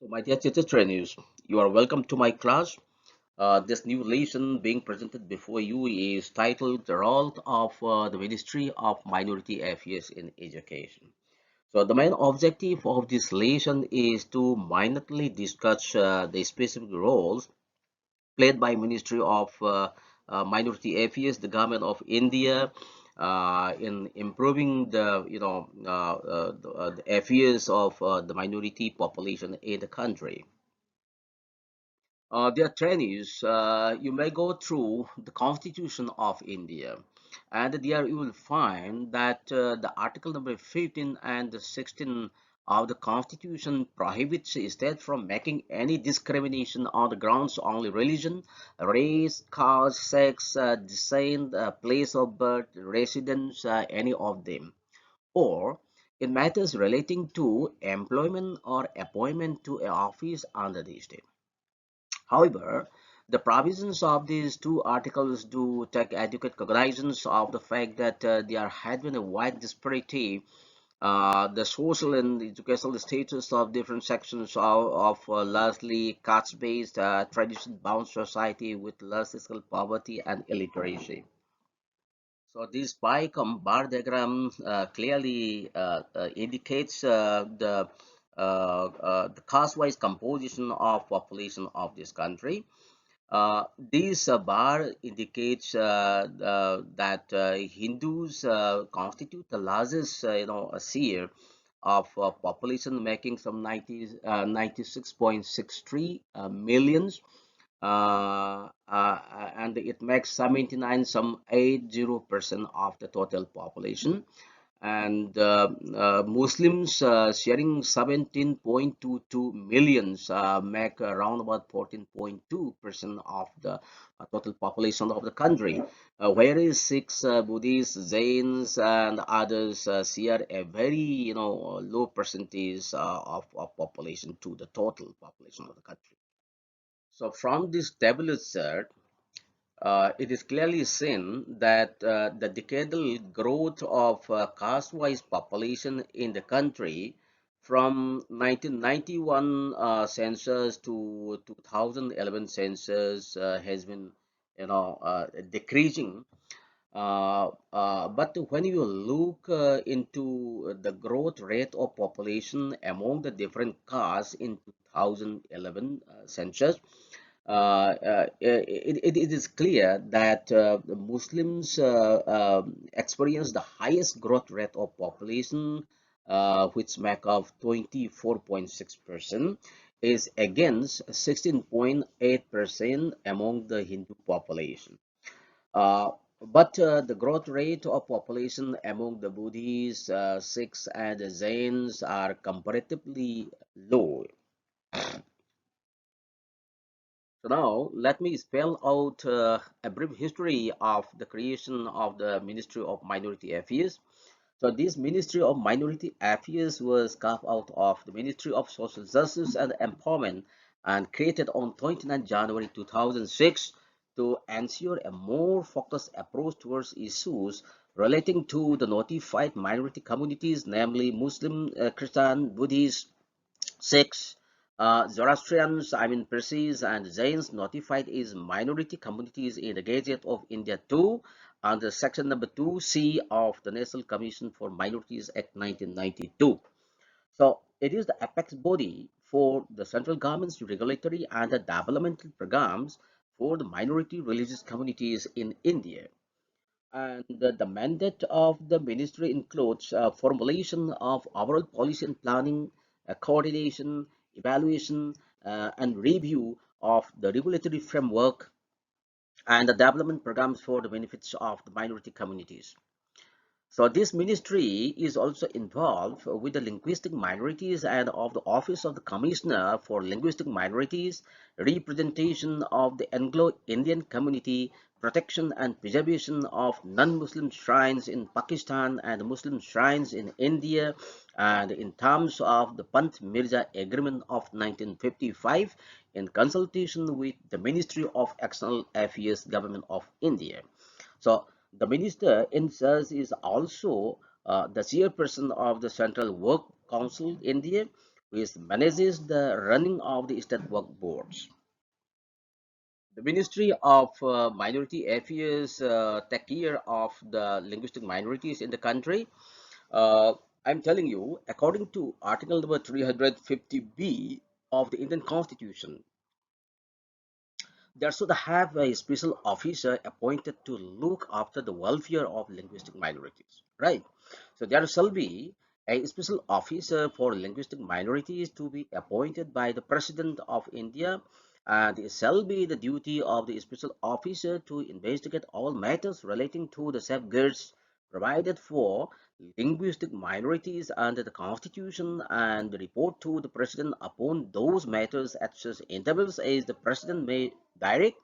So, my dear teacher trainees, you are welcome to my class. This new lesson being presented before you is titled The Role of the Ministry of Minority Affairs in Education. So, the main objective of this lesson is to minorly discuss the specific roles played by Ministry of Minority Affairs, the government of India, in improving the affairs of the minority population in the country. Dear trainees, you may go through the Constitution of India, and there you will find that the Article number 15 and the 16 of the Constitution prohibits a state from making any discrimination on the grounds only religion, race, caste, sex, descent, place of birth, residence, any of them, or in matters relating to employment or appointment to an office under the state. However, the provisions of these two articles do take adequate cognizance of the fact that there had been a wide disparity, the social and educational status of different sections of largely caste-based, tradition-bound society with large physical poverty and illiteracy. So this bar diagram clearly indicates the caste-wise composition of population of this country. This bar indicates that Hindus constitute the largest, share of population, making some 96.63 millions, and it makes 79 some 80% of the total population, and Muslims sharing 17.22 millions make around about 14.2% of the total population of the country, whereas Sikhs, Buddhists, Jains, and others share a very low percentage of population to the total population of the country. So from this table chart, it is clearly seen that the decadal growth of caste-wise population in the country from 1991 census to 2011 census has been decreasing, but when you look into the growth rate of population among the different castes in 2011 census, it is clear that the Muslims experience the highest growth rate of population, which make up 24.6%, is against 16.8% among the Hindu population. Uh, but the growth rate of population among the Buddhists, Sikhs, and Jains are comparatively low. So now let me spell out a brief history of the creation of the Ministry of Minority Affairs. So this Ministry of Minority Affairs was carved out of the Ministry of Social Justice and Empowerment and created on 29 January 2006 to ensure a more focused approach towards issues relating to the notified minority communities, namely Muslim, Christian, Buddhist, Sikhs, Zoroastrians, Parsis, and Jains notified as minority communities in the Gazette of India 2 under section number 2C of the National Commission for Minorities Act 1992. So it is the apex body for the central government's regulatory and the developmental programs for the minority religious communities in India. And the mandate of the ministry includes formulation of overall policy and planning, coordination, evaluation, and review of the regulatory framework and the development programs for the benefits of the minority communities. So this ministry is also involved with the linguistic minorities and of the Office of the Commissioner for Linguistic Minorities, representation of the Anglo-Indian community, protection and preservation of non-Muslim shrines in Pakistan and Muslim shrines in India, and in terms of the Pant Mirza Agreement of 1955 in consultation with the Ministry of External Affairs Government of India. So the minister in charge is also the chairperson of the Central Work Council India, which manages the running of the state work boards. The Ministry of Minority Affairs take care of the linguistic minorities in the country. Uh, I'm telling you, according to Article number 350B of the Indian Constitution, there should have a special officer appointed to look after the welfare of linguistic minorities, right? So there shall be a special officer for linguistic minorities to be appointed by the President of India, and it shall be the duty of the special officer to investigate all matters relating to the safeguards provided for linguistic minorities under the Constitution and report to the President upon those matters at such intervals as the President may direct,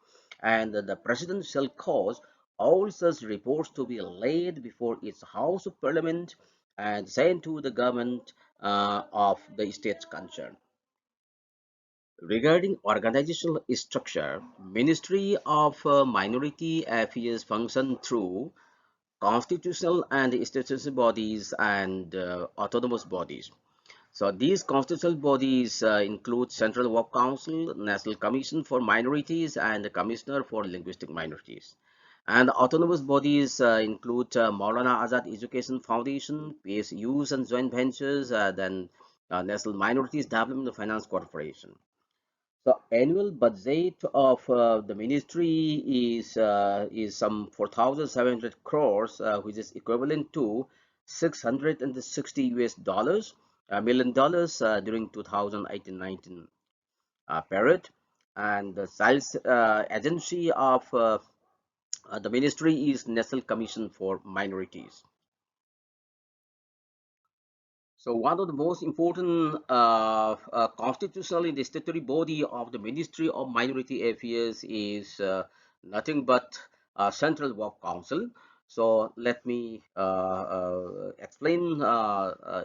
and the President shall cause all such reports to be laid before its House of Parliament and sent to the government of the states concerned. Regarding organizational structure, Ministry of Minority Affairs function through constitutional and statutory bodies and autonomous bodies. So these constitutional bodies include Central Work Council, National Commission for Minorities, and the Commissioner for Linguistic Minorities. And autonomous bodies include Maulana Azad Education Foundation, PSUs and joint ventures, then National Minorities Development Finance Corporation. The annual budget of the ministry is some 4,700 crores, which is equivalent to 660 US dollars, million dollars during 2018-19 period. And the sales agency of the ministry is National Commission for Minorities. So one of the most important constitutional and statutory body of the Ministry of Minority Affairs is nothing but Central Work Council. So let me explain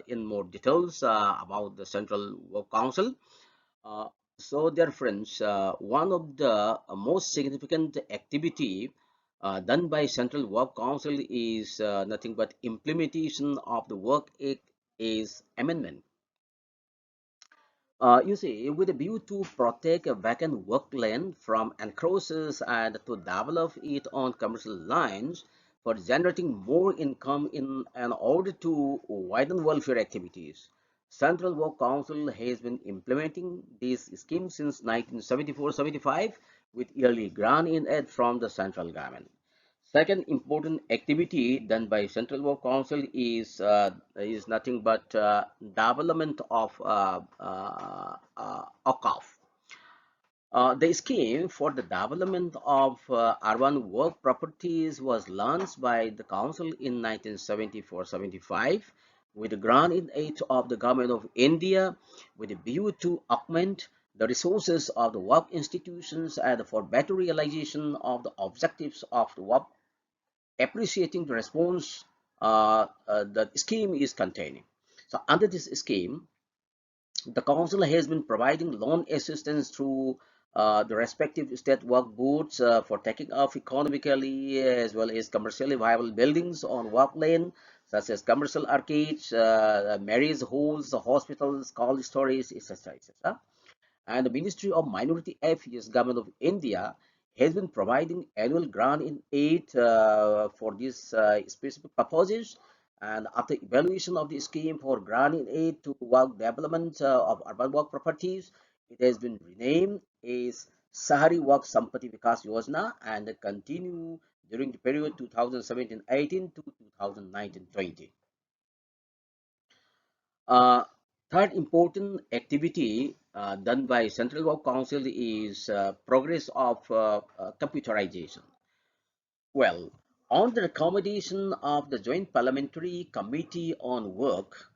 in more details about the Central Work Council. Uh, so dear friends, one of the most significant activity done by Central Work Council is nothing but implementation of the Work Act is amendment. You see, with a view to protect a vacant work land from encroachers and to develop it on commercial lines for generating more income in an order to widen welfare activities. Central Work Council has been implementing this scheme since 1974-75 with yearly grant in aid from the central government. Second important activity done by Central Work Council is nothing but development of OCAF. The scheme for the development of urban work properties was launched by the council in 1974-75 with a grant in aid of the government of India with a view to augment the resources of the work institutions and for better realization of the objectives of the work, appreciating the response the scheme is containing. So under this scheme, the council has been providing loan assistance through the respective state work boards for taking off economically as well as commercially viable buildings on work land such as commercial arcades, marriage halls, hospitals, cold storage, etc. etc. And the Ministry of Minority Affairs, Government of India, has been providing annual grant in aid for these specific purposes. And after evaluation of the scheme for grant in aid to work development of urban work properties, it has been renamed as Sahari Work Sampati Vikas Yojana and continue during the period 2017-18 to 2019-20. Uh, Third important activity done by Central Work Council is progress of computerization. Well, on the recommendation of the Joint Parliamentary Committee on Work,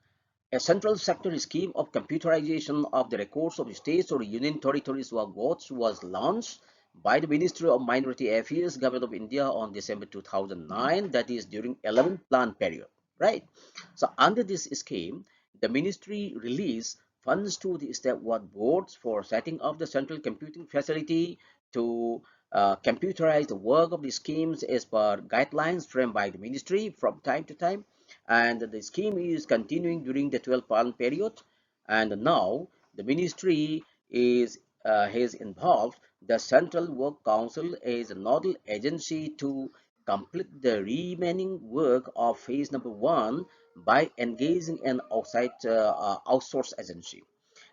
a central sector scheme of computerization of the records of states or union territories work boards was launched by the Ministry of Minority Affairs, Government of India on December 2009, that is during 11th plan period, right? So under this scheme, the ministry released funds to the state work boards for setting up the central computing facility to computerize the work of the schemes as per guidelines framed by the ministry from time to time, and the scheme is continuing during the 12th plan period, And now the ministry is has involved the Central Work Council as a nodal agency to complete the remaining work of phase number one by engaging an outside outsourced agency.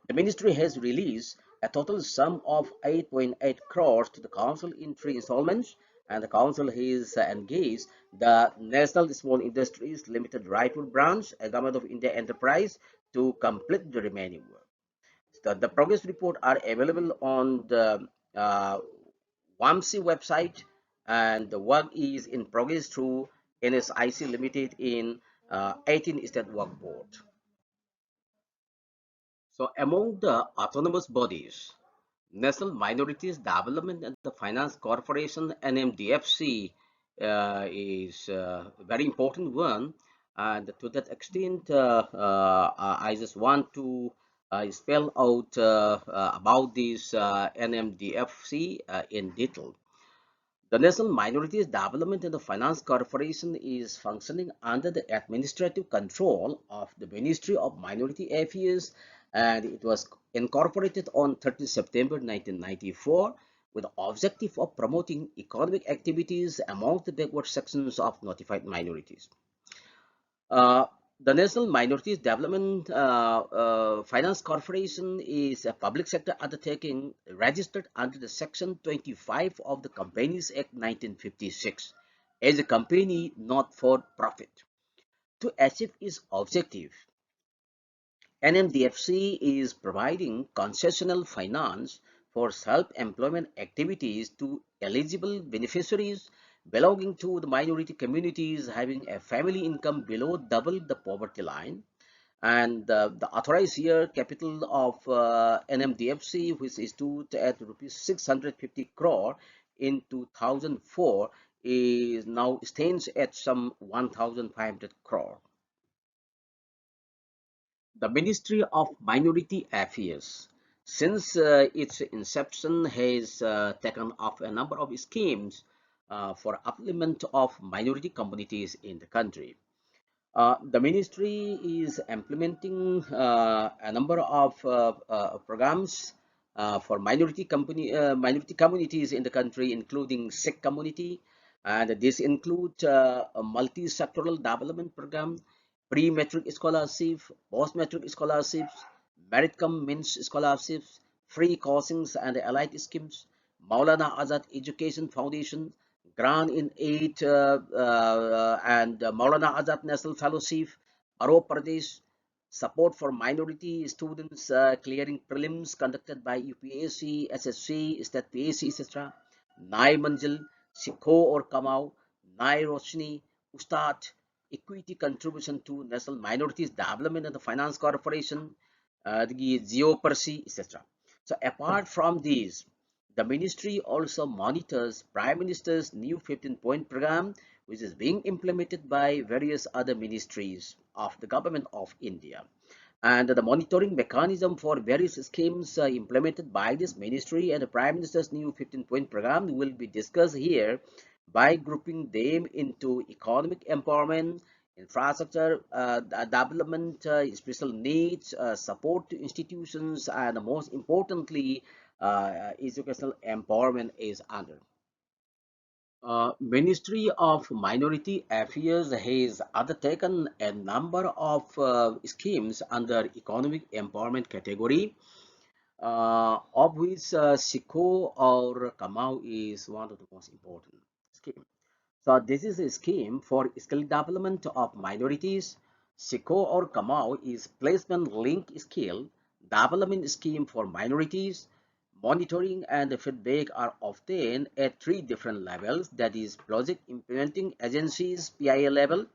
The ministry has released a total sum of 8.8 crores to the council in three installments, and the council has engaged the National Small Industries Limited Raipur branch, a Government of India enterprise, to complete the remaining work. The progress report are available on the WAMC website, and the work is in progress through NSIC Limited in 18 State Work Board. So among the autonomous bodies, National Minorities Development and the Finance Corporation (NMDFC) is a very important one, and to that extent, I just want to spell out about this NMDFC in detail. The National Minorities Development and the Finance Corporation is functioning under the administrative control of the Ministry of Minority Affairs, and it was incorporated on 30 September 1994 with the objective of promoting economic activities among the backward sections of notified minorities. Uh, the National Minorities Development Finance Corporation is a public sector undertaking registered under the Section 25 of the Companies Act 1956 as a company not for profit. To achieve its objective, NMDFC is providing concessional finance for self-employment activities to eligible beneficiaries belonging to the minority communities having a family income below double the poverty line. And the authorized year capital of NMDFC, which is stood at rupees 650 crore in 2004, is now stands at some 1,500 crore. The Ministry of Minority Affairs, since its inception, has taken up a number of schemes for upliftment of minority communities in the country. The ministry is implementing a number of programs for minority communities in the country, including Sikh community, and this includes a multi-sectoral development program, pre-matric scholarship, post-matric scholarships, merit cum means scholarships, free coachings and allied schemes, Maulana Azad Education Foundation, grant in aid and Maulana Azad National Fellowship, Arab Pradesh, support for minority students clearing prelims conducted by UPSC, SSC, State PSC, etc. Nai Manjil, Shikho Aur Kamao, Nai Roshni, Ustad, equity contribution to National Minorities Development and the Finance Corporation, the Geopercy, etc. So apart from these, the ministry also monitors Prime Minister's new 15-point program, which is being implemented by various other ministries of the Government of India. And the monitoring mechanism for various schemes implemented by this ministry and the Prime Minister's new 15-point program will be discussed here by grouping them into economic empowerment, infrastructure development, special needs, support to institutions, and most importantly, educational empowerment is under. Ministry of Minority Affairs has undertaken a number of schemes under economic empowerment category, of which Shikho Aur Kamao is one of the most important schemes. So this is a scheme for skill development of minorities. Shikho Aur Kamao is placement link skill development scheme for minorities. Monitoring and feedback are obtained at three different levels, that is project implementing agencies PIA level,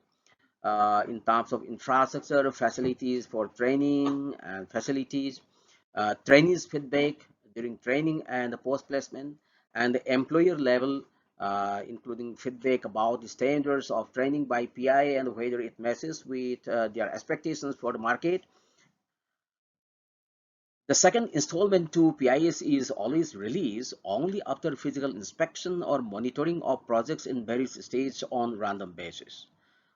in terms of infrastructure facilities for training and facilities, trainees feedback during training and post placement, and the employer level, including feedback about the standards of training by PI and whether it matches with their expectations for the market. The second installment to PIS is always released only after physical inspection or monitoring of projects in various stages on random basis.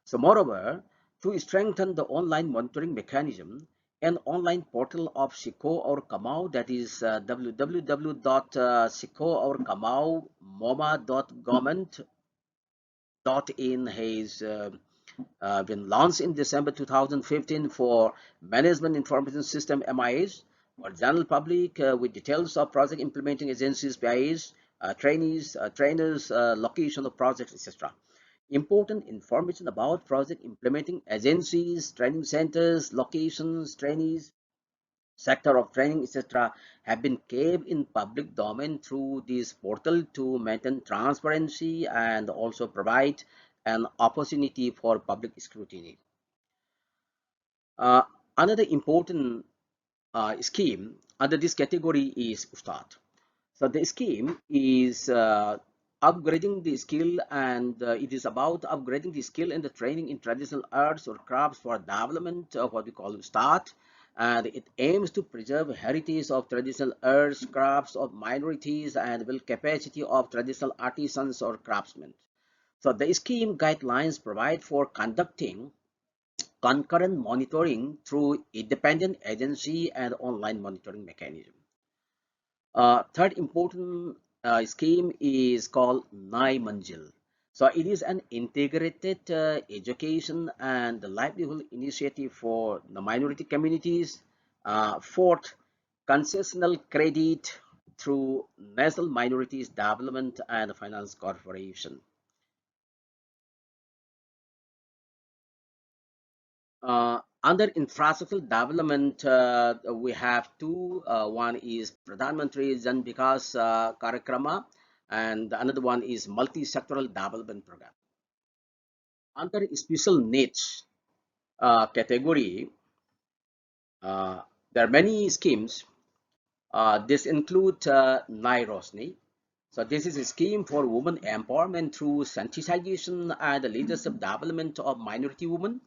So moreover, to strengthen the online monitoring mechanism, an online portal of Shikho Aur Kamao, that is www.shikhoaurkamao.moma.government.in has been launched in December 2015 for Management Information System MIS for general public with details of project implementing agencies, PIs, trainees, trainers, location of projects, etc. Important information about project implementing agencies, training centers, locations, trainees, sector of training, etc., have been kept in public domain through this portal to maintain transparency and also provide an opportunity for public scrutiny. Uh, Another important scheme under this category is Ustad. So the scheme is upgrading the skill, and it is about upgrading the skill and the training in traditional arts or crafts for development of what we call start. And it aims to preserve heritage of traditional arts, crafts of minorities, and build capacity of traditional artisans or craftsmen. So the scheme guidelines provide for conducting concurrent monitoring through independent agency and online monitoring mechanism. Third important scheme is called Nai Manjil. So it is an integrated education and livelihood initiative for the minority communities. Fourth, concessional credit through National Minorities Development and Finance Corporation. Under infrastructure development, we have two. One is Pradhan Mantri Jan Vikas Karakrama, and another one is Multi-Sectoral Development Program. Under special needs category, uh, there are many schemes. This include Nai Rosni. So this is a scheme for women empowerment through sensitization and leadership development of minority women.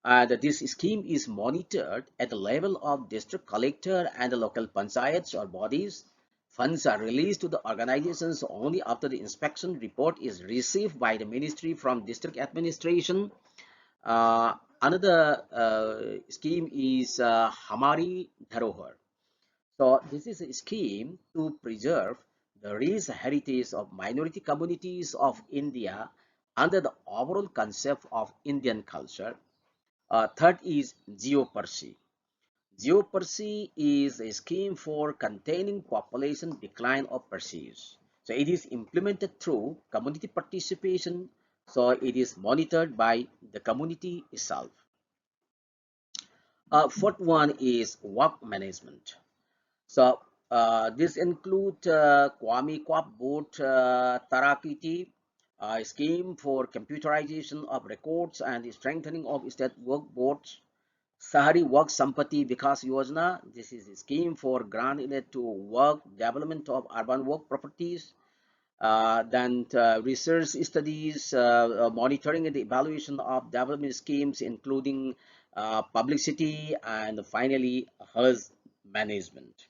That this scheme is monitored at the level of district collector and the local panchayats or bodies. Funds are released to the organizations only after the inspection report is received by the ministry from district administration. Another scheme is Hamari Dharohar. So this is a scheme to preserve the rich heritage of minority communities of India under the overall concept of Indian culture. Third is Geopercy. Geopercy is a scheme for containing population decline of Perseus. So it is implemented through community participation. So it is monitored by the community itself. Fourth one is work management. So this include Kwame Kwap Board Tarakiti, a scheme for computerization of records and the strengthening of state work boards. Sahari Work Sampati Vikas Yojana. This is a scheme for grant related to work development of urban work properties. Then research studies, monitoring and evaluation of development schemes, including publicity, and finally, HERS management.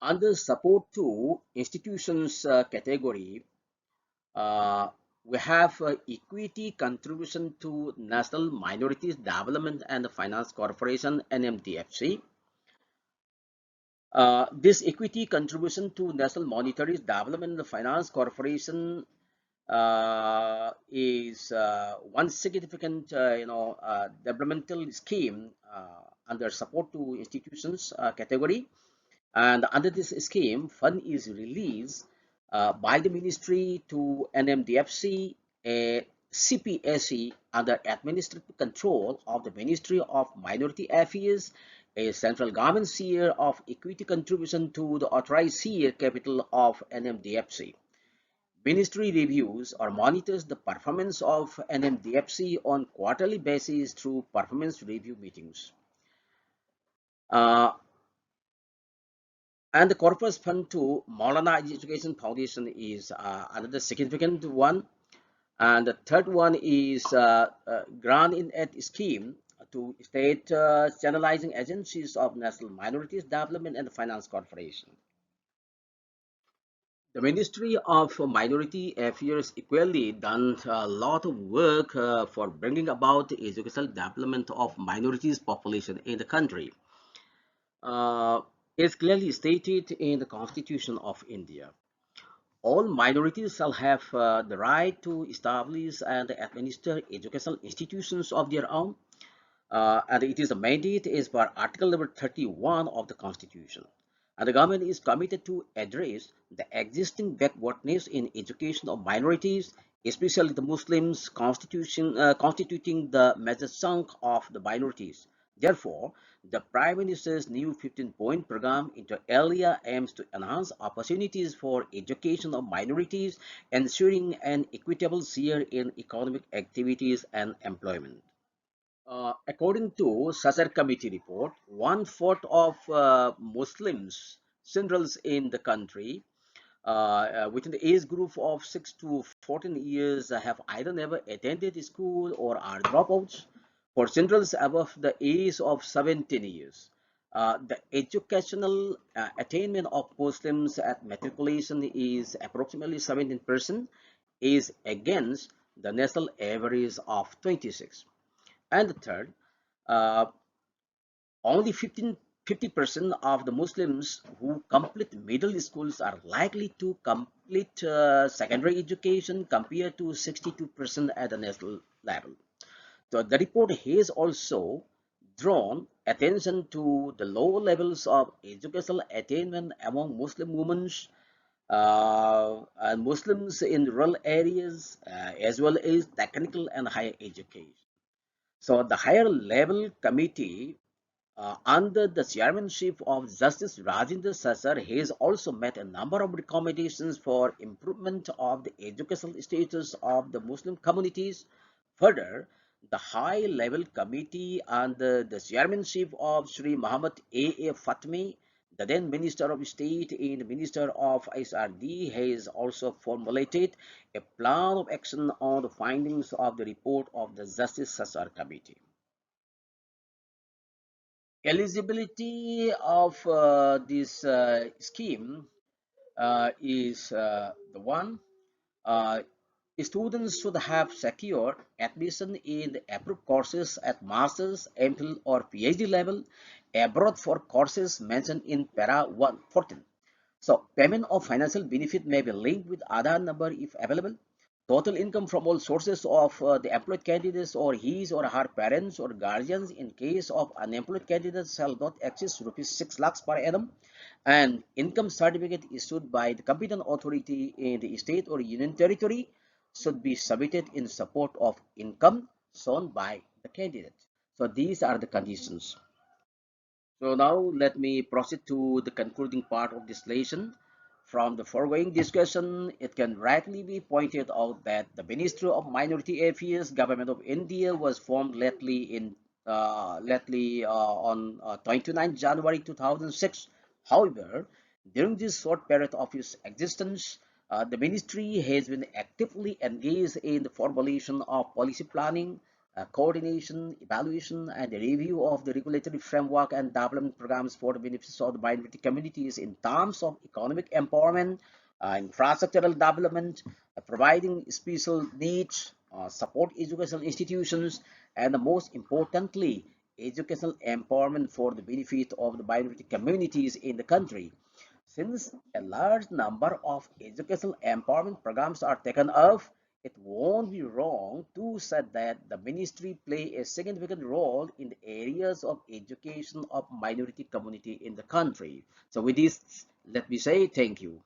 Under support to institutions category, uh, we have equity contribution to National Minorities Development and Finance Corporation NMDFC. This equity contribution to National Minorities Development and Finance Corporation is one significant developmental scheme under support to institutions category. And under this scheme, fund is released by the ministry to NMDFC, a CPSE under administrative control of the Ministry of Minority Affairs, a central government share of equity contribution to the authorized share capital of NMDFC. Ministry reviews or monitors the performance of NMDFC on quarterly basis through performance review meetings. Uh, And the corpus fund to Maulana Education Foundation is another significant one. And the third one is grant in aid scheme to state channelizing agencies of National Minorities Development and Finance Corporation. The Ministry of Minority Affairs equally done a lot of work for bringing about the educational development of minorities population in the country. Uh, is clearly stated in the Constitution of India. All minorities shall have the right to establish and administer educational institutions of their own, and it is a mandate is per Article number 31 of the Constitution. And the government is committed to address the existing backwardness in education of minorities, especially the Muslims, constituting the major chunk of the minorities. Therefore, the Prime Minister's new 15-point program inter alia aims to enhance opportunities for education of minorities, ensuring an equitable share in economic activities and employment. According to Sazar Committee report, one-fourth of Muslims centrals in the country within the age group of 6 to 14 years have either never attended school or are dropouts. For centrals above the age of 17 years, the educational attainment of Muslims at matriculation is approximately 17%, is against the national average of 26. And the third, uh, only 50% of the Muslims who complete middle schools are likely to complete secondary education compared to 62% at the national level. So the report has also drawn attention to the low levels of educational attainment among Muslim women and Muslims in rural areas, as well as technical and higher education. So the higher level committee under the chairmanship of Justice Rajendra Sasar has also met a number of recommendations for improvement of the educational status of the Muslim communities. Further, the high level committee under the chairmanship of Sri Muhammad A. Fatmi, the then Minister of State and Minister of SRD, has also formulated a plan of action on the findings of the report of the Justice Sasar Committee. Eligibility of this scheme is the one. uh, Students should have secured admission in the approved courses at master's, MPhil or PhD level abroad for courses mentioned in para 114. So payment of financial benefit may be linked with Aadhaar number if available. Total income from all sources of the employed candidates or his or her parents or guardians in case of unemployed candidates shall not exceed rupees 6 lakhs per annum, and income certificate issued by the competent authority in the state or union territory should be submitted in support of income shown by the candidate. So these are the conditions. So now let me proceed to the concluding part of this lesson. From the foregoing discussion, it can rightly be pointed out that the Ministry of Minority Affairs, Government of India, was formed lately on 29 January 2006. However, during this short period of its existence, the ministry has been actively engaged in the formulation of policy planning, coordination, evaluation, and review of the regulatory framework and development programs for the benefits of the minority communities in terms of economic empowerment, infrastructural development, providing special needs, support educational institutions, and most importantly, educational empowerment for the benefit of the minority communities in the country. Since a large number of educational empowerment programs are taken up, it won't be wrong to say that the ministry play a significant role in the areas of education of minority community in the country. So with this, let me say thank you.